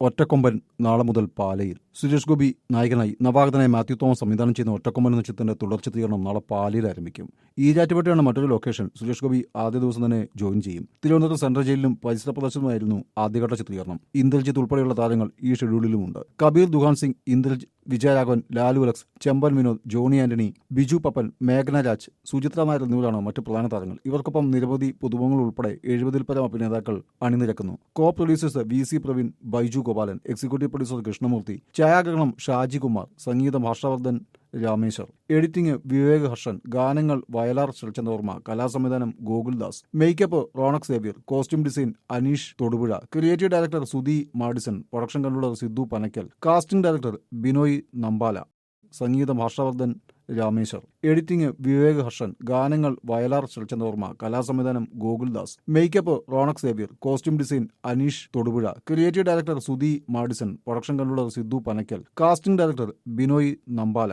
ഒറ്റക്കൊമ്പൻ നാളെ മുതൽ പാലയിൽ. സുരേഷ് ഗോപി നായകനായി നവാഗതനായ മാത്യു തോമസ് സംവിധാനം ചെയ്യുന്ന ഒറ്റക്കൊമ്പൻ എന്ന ചിത്രത്തിന്റെ തുടർ ചിത്രീകരണം നാളെ പാലയിൽ ആരംഭിക്കും. ഈരാറ്റുപേട്ടയാണ് മറ്റൊരു ലൊക്കേഷൻ. സുരേഷ് ഗോപി ആദ്യ ദിവസം തന്നെ ജോയിൻ ചെയ്യും. തിരുവനന്തപുരം സെൻട്രൽ ജയിലിലും പരിസര പ്രദേശത്തുമായിരുന്നു ആദ്യഘട്ട ചിത്രീകരണം. ഇന്ദ്രജിത്ത് ഉൾപ്പെടെയുള്ള താരങ്ങൾ ഈ ഷെഡ്യൂളിലുമുണ്ട്. കബീർ ദുഹാൻ സിംഗ്, ഇന്ദ്രജിത്ത്, വിജയരാഘവൻ, ലാലു അലക്സ്, ചെമ്പൻ വിനോദ്, ജോണി ആന്റണി, ബിജു പപ്പൻ, മേഘന രാജ്, സുചിത്ര നായർ എന്നിവരാണ് മറ്റ് പ്രധാന താരങ്ങൾ. ഇവർക്കൊപ്പം നിരവധി പുതുമുഖങ്ങൾ ഉൾപ്പെടെ 70-ൽ പരം അഭിനേതാക്കൾ അണിനിരക്കുന്നു. Co producers VC Praveen, Baiju Gopalan, executive producer Krishnamoorthy, ഛായാഗ്രഹണം ഷാജി കുമാർ, സംഗീതം ഹർഷവർദ്ധൻ രാമേശ്വർ, എഡിറ്റിംഗ് വിവേക് ഹർഷൻ, ഗാനങ്ങൾ വയലാർ ശരചന്ദ്രവർമ്മ, കലാസംവിധാനം Gokuldas, makeup Ronak Xavier, costume design Aneesh Thodupuzha, creative director Sudhi Madison, production controller Sidhu Panakkal, casting director Binoy Nambala, സംഗീതം ഹർഷവർദ്ധൻ രാമേശ്വർ, എഡിറ്റിംഗ് വിവേക് ഹർഷൻ, ഗാനങ്ങൾ വയലാർ ശരചന്ദ്രവർമ്മ, കലാസംവിധാനം Gokuldas, makeup Ronak Xavier, costume design Aneesh Thodupuzha, creative director Sudhi Madison, production controller Sidhu Panakkal, casting director Binoy Nambala.